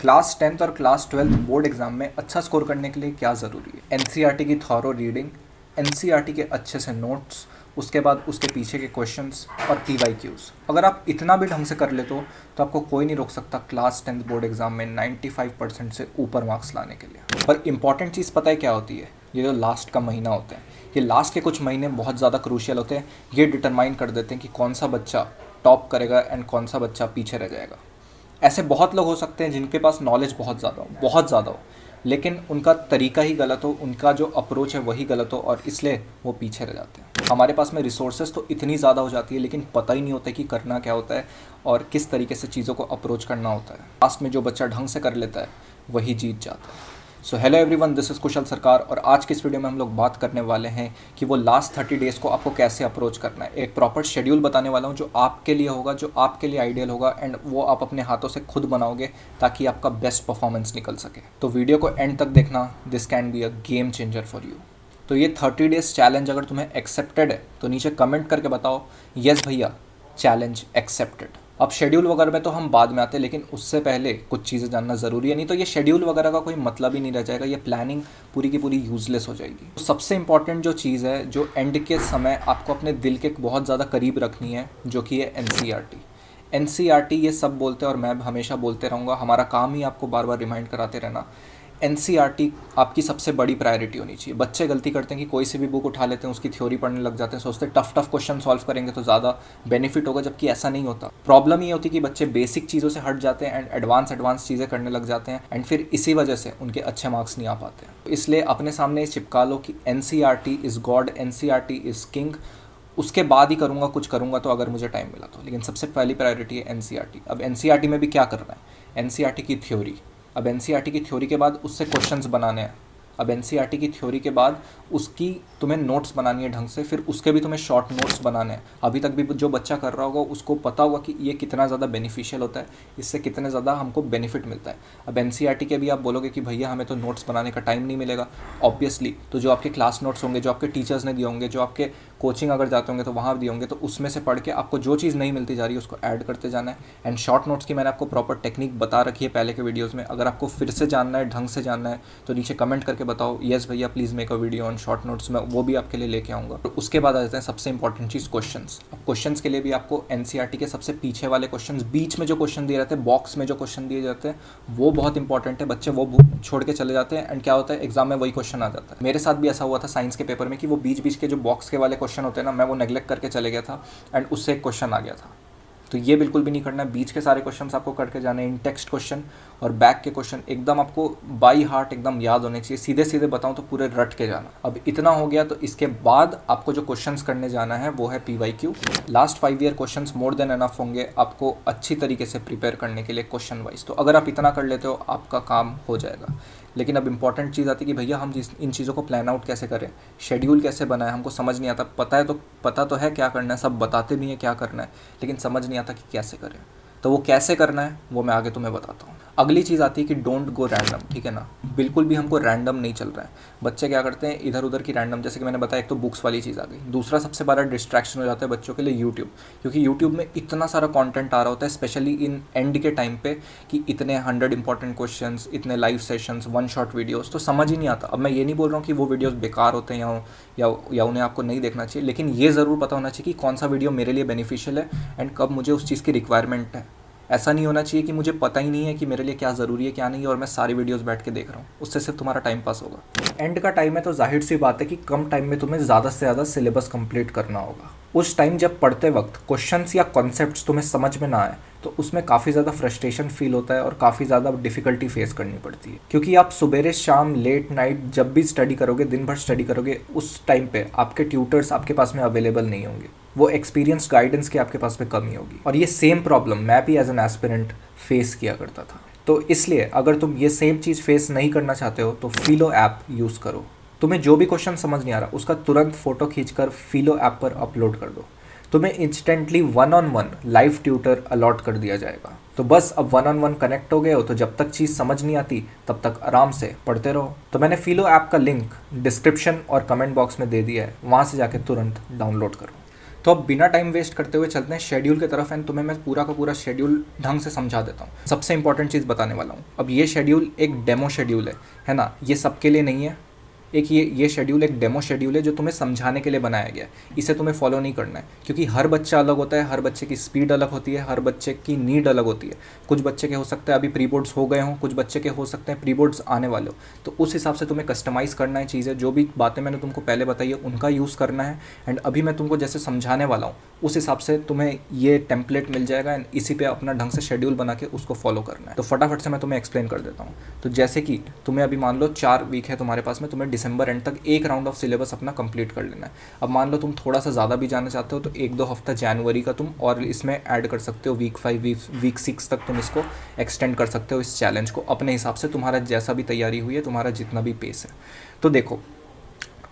Class 10th और class 12th board exam में अच्छा स्कोर करने के लिए क्या ज़रूरी है? एनसीईआरटी की थॉरो रीडिंग, एनसीईआरटी के अच्छे से नोट्स, उसके बाद उसके पीछे के क्वेश्चंस और पीवाईक्यूज। अगर आप इतना भी ढंग से कर लेते हो तो आपको कोई नहीं रोक सकता क्लास 10th बोर्ड एग्जाम में 95% से ऊपर मार्क्स लाने के लिए। पर इंपॉर्टेंट चीज़ पता है क्या होती है? ये जो लास्ट का महीना होता है, ये लास्ट के कुछ महीने बहुत ज़्यादा क्रूशियल होते हैं। ये डिटरमाइन कर देते हैं कि कौन सा बच्चा टॉप करेगा एंड कौन सा बच्चा पीछे रह जाएगा। ऐसे बहुत लोग हो सकते हैं जिनके पास नॉलेज बहुत ज़्यादा हो, लेकिन उनका तरीका ही गलत हो, उनका जो अप्रोच है वही गलत हो और इसलिए वो पीछे रह जाते हैं। हमारे पास में रिसोर्सेज तो इतनी ज़्यादा हो जाती है लेकिन पता ही नहीं होता कि करना क्या होता है और किस तरीके से चीज़ों को अप्रोच करना होता है। लास्ट में जो बच्चा ढंग से कर लेता है वही जीत जाता है। So hello everyone, this is Kushal Sarkar और आज की इस वीडियो में हम लोग बात करने वाले हैं कि वो लास्ट 30 डेज़ को आपको कैसे अप्रोच करना है। एक प्रॉपर शेड्यूल बताने वाला हूँ जो आपके लिए होगा, जो आपके लिए आइडियल होगा एंड वो आप अपने हाथों से खुद बनाओगे ताकि आपका बेस्ट परफॉर्मेंस निकल सके। तो वीडियो को एंड तक देखना, this can be a game changer for you. तो ये 30 डेज़ चैलेंज अगर तुम्हें एक्सेप्टेड है तो नीचे कमेंट करके बताओ यस भैया चैलेंज एक्सेप्टेड। अब शेड्यूल वगैरह में तो हम बाद में आते हैं, लेकिन उससे पहले कुछ चीज़ें जानना ज़रूरी है, नहीं तो ये शेड्यूल वगैरह का कोई मतलब ही नहीं रह जाएगा, ये प्लानिंग पूरी की पूरी यूज़लेस हो जाएगी। तो सबसे इंपॉर्टेंट जो चीज़ है जो एंड के समय आपको अपने दिल के बहुत ज़्यादा करीब रखनी है, जो कि है एनसीईआरटी। एनसीईआरटी ये सब बोलते हैं और मैं हमेशा बोलते रहूँगा, हमारा काम ही आपको बार बार रिमाइंड कराते रहना। एनसीईआरटी आपकी सबसे बड़ी प्रायोरिटी होनी चाहिए। बच्चे गलती करते हैं कि कोई सी भी बुक उठा लेते हैं, उसकी थ्योरी पढ़ने लग जाते हैं, सोचते हैं टफ क्वेश्चन सॉल्व करेंगे तो ज़्यादा बेनिफिट होगा, जबकि ऐसा नहीं होता। प्रॉब्लम ये होती है कि बच्चे बेसिक चीज़ों से हट जाते हैं एंड एडवांस चीज़ें करने लग जाते हैं एंड फिर इसी वजह से उनके अच्छे मार्क्स नहीं आ पाते हैं। इसलिए अपने सामने चिपका लो कि NCERT is God, NCERT is king. उसके बाद ही करूँगा, कुछ करूँगा तो अगर मुझे टाइम मिला तो, लेकिन सबसे पहली प्रायोरिटी है एनसीईआरटी। अब एनसीईआरटी में भी क्या करना है? एनसीईआरटी की थ्योरी। अब एनसीईआरटी की थ्योरी के बाद उससे क्वेश्चंस बनाने हैं। अब एनसीईआरटी की थ्योरी के बाद उसकी तुम्हें नोट्स बनानी है ढंग से, फिर उसके भी तुम्हें शॉर्ट नोट्स बनाने हैं। अभी तक भी जो बच्चा कर रहा होगा उसको पता होगा कि ये कितना ज़्यादा बेनिफिशियल होता है, इससे कितने ज़्यादा हमको बेनिफिट मिलता है। अब एनसीईआरटी के भी आप बोलोगे कि भैया हमें तो नोट्स बनाने का टाइम नहीं मिलेगा, ऑब्वियसली तो जो आपके क्लास नोट्स होंगे, जो आपके टीचर्स ने दिए होंगे, जो आपके कोचिंग अगर जाते होंगे तो वहाँ दिए होंगे, तो उसमें से पढ़ के आपको जो चीज़ नहीं मिलती जा रही है उसको ऐड करते जाना है। एंड शॉर्ट नोट्स की मैंने आपको प्रॉपर टेक्निक बता रखी है पहले के वीडियोज़ में। अगर आपको फिर से जानना है, ढंग से जानना है तो नीचे कमेंट करके बताओ यस भैया please make a video on short notes, में वो भी आपके लिए लेके आऊँगा। तो उसके बाद आ जाते हैं सबसे इंपॉर्टेंट चीज़, क्वेश्चंस। अब क्वेश्चंस के लिए भी आपको एनसीईआरटी के सबसे पीछे वाले क्वेश्चंस, बीच में जो क्वेश्चन दिए जाते हैं, बॉक्स में जो क्वेश्चन दिए जाते हैं, वो बहुत इंपॉर्टेंट है। बच्चे वो छोड़ के चले जाते हैं एंड क्या होता है एग्जाम में वही क्वेश्चन आ जाता है। मेरे साथ भी ऐसा हुआ था साइंस के पेपर में कि वो बीच के जो बॉक्स के वाले क्वेश्चन होते हैं ना, मैं वो नेग्लेक्ट करके चले गया था एंड उससे एक क्वेश्चन आ गया था। तो ये बिल्कुल भी नहीं करना है। बीच के सारे क्वेश्चंस आपको करके जाने हैं, इन टेक्स्ट क्वेश्चन और बैक के क्वेश्चन एकदम आपको बाई हार्ट एकदम याद होने चाहिए। सीधे सीधे बताऊं तो पूरे रट के जाना। अब इतना हो गया तो इसके बाद आपको जो क्वेश्चंस करने जाना है वो है PYQ. Last 5 year questions more than enough होंगे आपको अच्छी तरीके से प्रिपेयर करने के लिए क्वेश्चन वाइज। तो अगर आप इतना कर लेते हो आपका काम हो जाएगा। लेकिन अब इंपॉर्टेंट चीज़ आती है कि भैया हम इन चीज़ों को प्लान आउट कैसे करें, शेड्यूल कैसे बनाएं, हमको समझ नहीं आता। पता तो है क्या करना है, सब बताते भी हैं क्या करना है, लेकिन समझ नहीं आता कि कैसे करें। तो वो कैसे करना है वो मैं आगे तुम्हें बताता हूँ। अगली चीज़ आती है कि डोंट गो रैंडम, ठीक है ना। बिल्कुल भी हमको रैंडम नहीं चल रहा है। बच्चे क्या करते हैं इधर उधर की रैंडम, जैसे कि मैंने बताया, एक तो बुक्स वाली चीज़ आ गई। दूसरा सबसे बड़ा डिस्ट्रैक्शन हो जाता है बच्चों के लिए यूट्यूब, क्योंकि यूट्यूब में इतना सारा कंटेंट आ रहा होता है स्पेशली इन एंड के टाइम पे कि इतने 100 इंपॉर्टेंट क्वेश्चंस, इतने लाइव सेशंस, 1 शॉट वीडियोस, तो समझ ही नहीं आता। अब मैं ये नहीं बोल रहा हूँ कि वो वीडियोस बेकार होते हैं या उन्हें आपको नहीं देखना चाहिए, लेकिन ये ज़रूर पता होना चाहिए कि कौन सा वीडियो मेरे लिए बेनिफिशियल है एंड कब मुझे उस चीज़ की रिक्वायरमेंट है। ऐसा नहीं होना चाहिए कि मुझे पता ही नहीं है कि मेरे लिए क्या ज़रूरी है क्या नहीं है और मैं सारी वीडियोस बैठ के देख रहा हूँ, उससे सिर्फ तुम्हारा टाइम पास होगा। एंड का टाइम है तो जाहिर सी बात है कि कम टाइम में तुम्हें ज़्यादा से ज़्यादा सिलेबस कंप्लीट करना होगा। उस टाइम जब पढ़ते वक्त क्वेश्चंस या कॉन्सेप्ट्स तुम्हें समझ में ना आए तो उसमें काफ़ी ज़्यादा फ्रस्ट्रेशन फील होता है और काफ़ी ज़्यादा डिफ़िकल्टी फेस करनी पड़ती है, क्योंकि आप सुबह शाम लेट नाइट जब भी स्टडी करोगे, दिन भर स्टडी करोगे, उस टाइम पे आपके ट्यूटर्स आपके पास में अवेलेबल नहीं होंगे, वो एक्सपीरियंस गाइडेंस की आपके पास में कमी होगी। और ये सेम प्रॉब्लम मैं भी एज एन एस्पिरेंट फेस किया करता था। तो इसलिए अगर तुम ये सेम चीज़ फेस नहीं करना चाहते हो तो फिलो ऐप यूज़ करो। तुम्हें जो भी क्वेश्चन समझ नहीं आ रहा उसका तुरंत फोटो खींचकर फिलो ऐप पर अपलोड कर दो। तुम्हें instantly 1-on-1 live tutor allot कर दिया जाएगा। तो बस अब 1-on-1 कनेक्ट हो गए हो तो जब तक चीज़ समझ नहीं आती तब तक आराम से पढ़ते रहो। तो मैंने फिलो ऐप का लिंक डिस्क्रिप्शन और कमेंट बॉक्स में दे दिया है, वहाँ से जाके तुरंत डाउनलोड करो। तो अब बिना टाइम वेस्ट करते हुए चलते हैं शेड्यूल की तरफ एंड तुम्हें मैं पूरा का पूरा शेड्यूल ढंग से समझा देता हूँ। सबसे इंपॉर्टेंट चीज़ बताने वाला हूँ। अब ये शेड्यूल एक डेमो शेड्यूल है ना, ये सबके लिए नहीं है। एक ये शेड्यूल एक डेमो शेड्यूल है जो तुम्हें समझाने के लिए बनाया गया है। इसे तुम्हें फॉलो नहीं करना है, क्योंकि हर बच्चा अलग होता है, हर बच्चे की स्पीड अलग होती है, हर बच्चे की नीड अलग होती है। कुछ बच्चे के हो सकते हैं अभी प्री बोर्ड्स हो गए हों, कुछ बच्चे के हो सकते हैं प्री बोर्ड्स आने वाले हो, तो उस हिसाब से तुम्हें कस्टमाइज़ करना है चीज़ें। जो भी बातें मैंने तुमको पहले बताई है उनका यूज़ करना है, एंड अभी मैं तुमको जैसे समझाने वाला हूँ उस हिसाब से तुम्हें ये टेम्पलेट मिल जाएगा एंड इसी पे अपना ढंग से शेड्यूल बना के उसको फॉलो करना है। तो फटाफट से मैं तुम्हें एक्सप्लेन कर देता हूँ। तो जैसे कि तुम्हें अभी मान लो 4 वीक है तुम्हारे पास में, तुम्हें दिसंबर एंड तक एक राउंड ऑफ सिलेबस अपना कंप्लीट कर लेना है। अब मान लो तुम थोड़ा सा ज़्यादा भी जाना चाहते हो तो 1-2 हफ्ता जनवरी का तुम और इसमें ऐड कर सकते हो। वीक 5 वीक 6 तक तुम इसको एक्सटेंड कर सकते हो, इस चैलेंज को अपने हिसाब से, तुम्हारा जैसा भी तैयारी हुई है, तुम्हारा जितना भी पेस है। तो देखो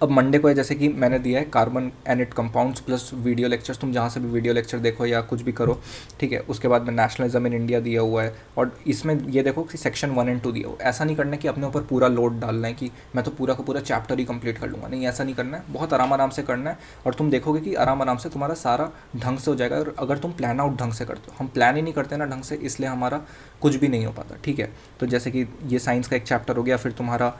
अब मंडे को है, जैसे कि मैंने दिया है carbon unit compounds plus video lectures. तुम जहाँ से भी वीडियो लेक्चर देखो या कुछ भी करो, ठीक है। उसके बाद में नेशनलिज्म इन इंडिया दिया हुआ है, और इसमें ये देखो कि सेक्शन 1 और 2 दिया हुआ है। ऐसा नहीं करना है कि अपने ऊपर पूरा लोड डालना है कि मैं तो पूरा का पूरा चैप्टर ही कंप्लीट कर लूँगा, नहीं, ऐसा नहीं करना है। बहुत आराम से करना है और तुम देखोगे कि आराम से तुम्हारा सारा ढंग से हो जाएगा। और अगर तुम प्लान आउट ढंग से करते हो, हम प्लान ही नहीं करते ना ढंग से, इसलिए हमारा कुछ भी नहीं हो पाता, ठीक है। तो जैसे कि ये साइंस का एक चैप्टर हो गया, फिर तुम्हारा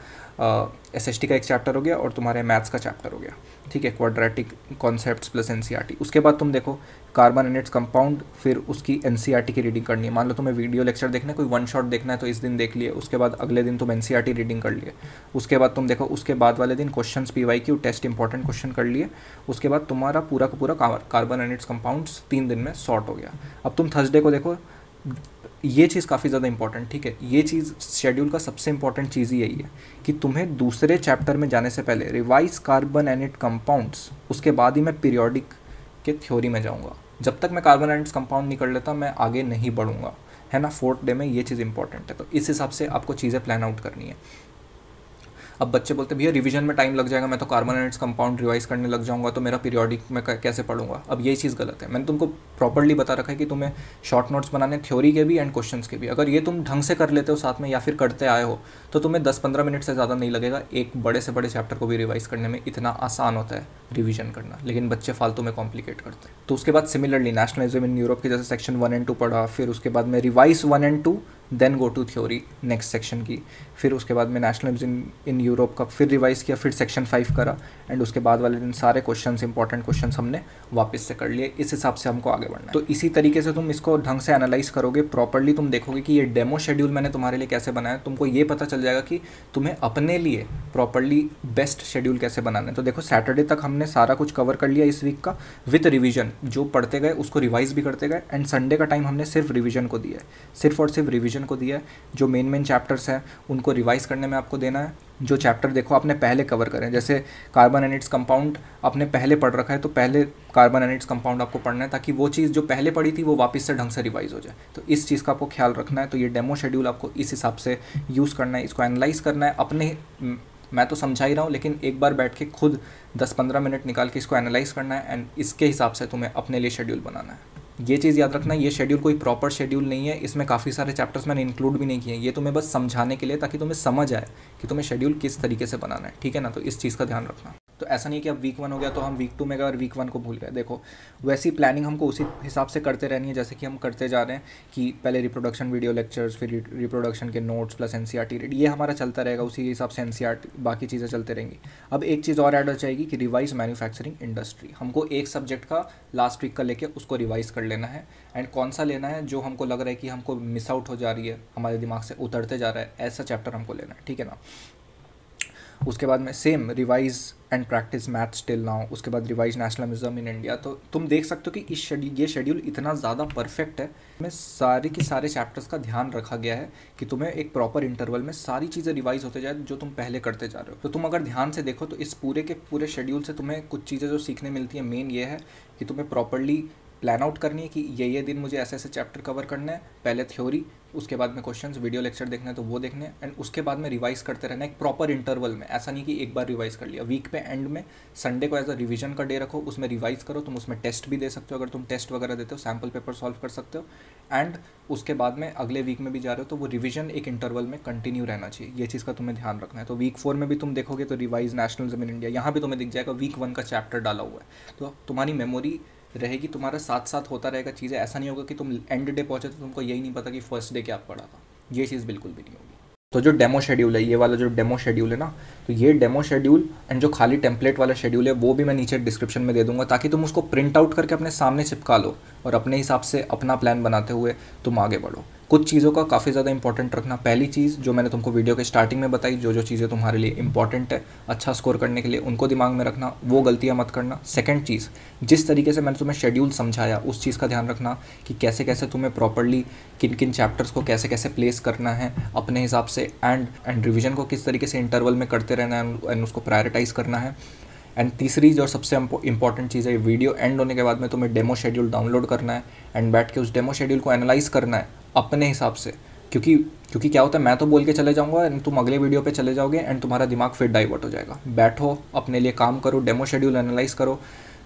SST का एक चैप्टर हो गया और तुम्हारे मैथ्स का चैप्टर हो गया, ठीक है, क्वाड्रेटिक कॉन्सेप्ट्स प्लस NCERT। उसके बाद तुम देखो कार्बन एंड इट्स कंपाउंड, फिर उसकी NCERT की रीडिंग करनी है। मान लो तुम्हें वीडियो लेक्चर देखना है, कोई 1 शॉट देखना है तो इस दिन देख लिए, उसके बाद अगले दिन तुम NCERT रीडिंग कर लिए। उसके बाद तुम देखो उसके बाद वाले दिन questions PYQ test important question कर लिए। उसके बाद तुम्हारा पूरा का पूरा कार्बन एंड इट्स कंपाउंड्स 3 दिन में सॉर्ट हो गया। अब तुम थर्सडे को देखो, ये चीज़ काफ़ी ज़्यादा इंपॉर्टेंट, ठीक है। ये चीज़ शेड्यूल का सबसे इंपॉर्टेंट चीज़ ही यही है कि तुम्हें दूसरे चैप्टर में जाने से पहले revise carbon and it compounds, उसके बाद ही मैं पीरियोडिक के थ्योरी में जाऊँगा। जब तक मैं कार्बन एंड इट्स कंपाउंड नहीं कर लेता मैं आगे नहीं बढ़ूँगा, है ना। 4th डे में ये चीज़ इंपॉर्टेंट है, तो इस हिसाब से आपको चीज़ें प्लान आउट करनी है। अब बच्चे बोलते हैं भैया रिवीजन में टाइम लग जाएगा, मैं तो carbon and its compound revise करने लग जाऊंगा, तो मेरा पीरियोडिक में कैसे पढ़ूंगा। अब यही चीज़ गलत है। मैंने तुमको प्रॉपर्ली बता रखा है कि तुम्हें शॉर्ट नोट्स बनाने थ्योरी के भी एंड क्वेश्चंस के भी। अगर ये तुम ढंग से कर लेते हो साथ में या फिर करते आए हो तो तुम्हें 10-15 मिनट से ज़्यादा नहीं लगेगा एक बड़े से बड़े चैप्टर को भी रिवाइज करने में। इतना आसान होता है रिवीजन करना, लेकिन बच्चे फालतू में कॉम्प्लिकेट करते हैं। तो उसके बाद सिमिलरली नेशनलिज्म इन यूरोप के जैसे सेक्शन 1 और 2 पढ़ा, फिर उसके बाद में रिवाइज 1 और 2, then go to theory next section की। फिर उसके बाद में नेशनलिज्म इन यूरोप का फिर रिवाइज किया, फिर सेक्शन 5 करा, एंड उसके बाद वाले दिन सारे क्वेश्चंस इंपॉर्टेंट क्वेश्चंस हमने वापस से कर लिए। इस हिसाब से हमको आगे बढ़ना है। तो इसी तरीके से तुम इसको ढंग से एनालाइज करोगे प्रॉपर्ली, तुम देखोगे कि ये डेमो शेड्यूल मैंने तुम्हारे लिए कैसे बनाया। तुमको ये पता चल जाएगा कि तुम्हें अपने लिए प्रॉपर्ली बेस्ट शेड्यूल कैसे बनाना है। तो देखो सैटरडे तक हमने सारा कुछ कवर कर लिया इस वीक का विथ रिवीजन, जो पढ़ते गए उसको रिवाइज भी करते गए, एंड संडे का टाइम हमने सिर्फ रिवीजन को दिया है, सिर्फ और सिर्फ रिवीजन को दिया है। जो मेन चैप्टर्स हैं उनको रिवाइज करने में आपको देना है। जो चैप्टर देखो आपने पहले कवर करें, जैसे कार्बन एंड इट्स कंपाउंड आपने पहले पढ़ रखा है तो पहले कार्बन एंड इट्स कंपाउंड आपको पढ़ना है, ताकि वो चीज़ जो पहले पढ़ी थी वो वापस से ढंग से रिवाइज हो जाए। तो इस चीज़ का आपको ख्याल रखना है। तो ये डेमो शेड्यूल आपको इस हिसाब से यूज़ करना है, इसको एनालाइज करना है अपने। मैं तो समझा ही रहा हूँ, लेकिन एक बार बैठ के खुद 10-15 मिनट निकाल के इसको एनालाइज करना है, एंड इसके हिसाब से तुम्हें अपने लिए शेड्यूल बनाना है। ये चीज़ याद रखना, ये शेड्यूल कोई प्रॉपर शेड्यूल नहीं है, इसमें काफ़ी सारे चैप्टर्स मैंने इंक्लूड भी नहीं किए हैं। ये तुम्हें बस समझाने के लिए, ताकि तुम्हें समझ आए कि तुम्हें शेड्यूल किस तरीके से बनाना है, ठीक है ना। तो इस चीज़ का ध्यान रखना। तो ऐसा नहीं कि अब वीक 1 हो गया तो हम वीक 2 में गए और वीक 1 को भूल गए। देखो वैसी प्लानिंग हमको उसी हिसाब से करते रहनी है जैसे कि हम करते जा रहे हैं, कि पहले रिप्रोडक्शन वीडियो लेक्चर्स, फिर रिप्रोडक्शन के नोट्स प्लस NCERT रीड, ये हमारा चलता रहेगा। उसी हिसाब से NCERT बाकी चीज़ें चलते रहेंगी। अब एक चीज़ और ऐड हो जाएगी कि रिवाइज मैन्युफैक्चरिंग इंडस्ट्री। हमको एक सब्जेक्ट का लास्ट वीक का लेके उसको रिवाइज कर लेना है, एंड कौन सा लेना है जो हमको लग रहा है कि हमको मिस आउट हो जा रही है, हमारे दिमाग से उतरते जा रहा है, ऐसा चैप्टर हमको लेना है, ठीक है ना। उसके बाद में same revise and practice maths till now, उसके बाद रिवाइज नेशनलिज्म इन इंडिया। तो तुम देख सकते हो कि ये शेड्यूल इतना ज़्यादा परफेक्ट है, इसमें सारे के सारे चैप्टर्स का ध्यान रखा गया है कि तुम्हें एक प्रॉपर इंटरवल में सारी चीज़ें रिवाइज होते जाए जो तुम पहले करते जा रहे हो। तो तुम अगर ध्यान से देखो तो इस पूरे के पूरे शेड्यूल से तुम्हें कुछ चीज़ें जो सीखने मिलती हैं, मेन ये है कि तुम्हें प्रॉपरली प्लान आउट करनी है कि ये दिन मुझे ऐसे ऐसे चैप्टर कवर करना है, पहले थ्योरी, उसके बाद में क्वेश्चंस, वीडियो लेक्चर देखना है तो वो देखने हैं, एंड उसके बाद में रिवाइज करते रहना एक प्रॉपर इंटरवल में। ऐसा नहीं कि एक बार रिवाइज कर लिया। वीक पे एंड में संडे को एज अ रिवीजन का डे रखो, उसमें रिवाइज करो। तुम उसमें टेस्ट भी दे सकते हो, अगर तुम टेस्ट वगैरह देते हो सैम्पल पेपर सॉल्व कर सकते हो, एंड उसके बाद में अगले वीक में भी जा रहे हो तो वो रिवीजन एक इंटरवल में कंटिन्यू रहना चाहिए। ये चीज़ का तुम्हें ध्यान रखना है। तो वीक 4 में भी तुम देखोगे तो रिवाइज नेशनलिज्म इन इंडिया, यहाँ भी तुम्हें दिख जाएगा वीक 1 का चैप्टर डाला हुआ है, तो तुम्हारी मेमोरी रहेगी, तुम्हारा साथ साथ होता रहेगा चीज़ें। ऐसा नहीं होगा कि तुम एंड डे पहुँचे तो तुमको यही नहीं पता कि फर्स्ट डे क्या पढ़ा था। ये चीज़ बिल्कुल भी नहीं होगी। तो जो डेमो शेड्यूल है, ये वाला जो डेमो शेड्यूल है ना, तो ये डेमो शेड्यूल एंड जो खाली टेम्पलेट वाला शेड्यूल है वो भी मैं नीचे डिस्क्रिप्शन में दे दूंगा, ताकि तुम उसको प्रिंट आउट करके अपने सामने चिपका लो और अपने हिसाब से अपना प्लान बनाते हुए तुम आगे बढ़ो। कुछ चीज़ों का काफ़ी ज़्यादा इंपॉर्टेंट रखना। पहली चीज़ जो मैंने तुमको वीडियो के स्टार्टिंग में बताई, जो जो चीज़ें तुम्हारे लिए इंपॉर्टेंट है अच्छा स्कोर करने के लिए, उनको दिमाग में रखना, वो गलतियाँ मत करना। सेकंड चीज़, जिस तरीके से मैंने तुम्हें शेड्यूल समझाया उस चीज़ का ध्यान रखना कि कैसे कैसे तुम्हें प्रॉपर्ली किन किन चैप्टर्स को कैसे कैसे प्लेस करना है अपने हिसाब से, एंड रिवीजन को किस तरीके से इंटरवल में करते रहना है एंड उसको प्रायोरिटाइज़ करना है। एंड तीसरी जो सबसे इंपॉर्टेंट चीज़ है, वीडियो एंड होने के बाद में तुम्हें डेमो शेड्यूल डाउनलोड करना है एंड बैठ के उस डेमो शेड्यूल को एनालाइज करना है अपने हिसाब से। क्योंकि क्या होता है, मैं तो बोल के चले जाऊंगा एंड तुम अगले वीडियो पे चले जाओगे एंड तुम्हारा दिमाग फिर डाइवर्ट हो जाएगा। बैठो, अपने लिए काम करो, डेमो शेड्यूल एनालाइज करो,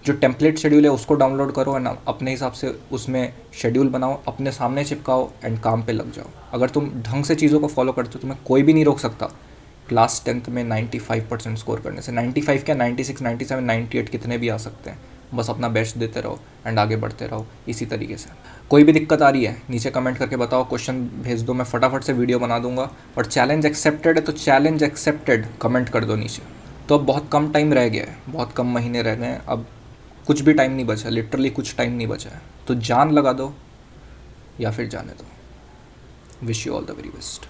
जो टेम्पलेट शेड्यूल है उसको डाउनलोड करो एंड अपने हिसाब से उसमें शेड्यूल बनाओ, अपने सामने चिपकाओ एंड काम पे लग जाओ। अगर तुम ढंग से चीज़ों को फॉलो करते हो तुम्हें कोई भी नहीं रोक सकता क्लास 10th में 95% स्कोर करने से। 95 क्या, 96, 97, 98 कितने भी आ सकते हैं। बस अपना बेस्ट देते रहो एंड आगे बढ़ते रहो इसी तरीके से। कोई भी दिक्कत आ रही है नीचे कमेंट करके बताओ, क्वेश्चन भेज दो, मैं फटाफट से वीडियो बना दूंगा। और चैलेंज एक्सेप्टेड है तो चैलेंज एक्सेप्टेड कमेंट कर दो नीचे। तो अब बहुत कम टाइम रह गया है, बहुत कम महीने रह गए हैं, अब कुछ भी टाइम नहीं बचा, लिटरली कुछ टाइम नहीं बचा है। तो जान लगा दो या फिर जाने दो। Wish you all the very best.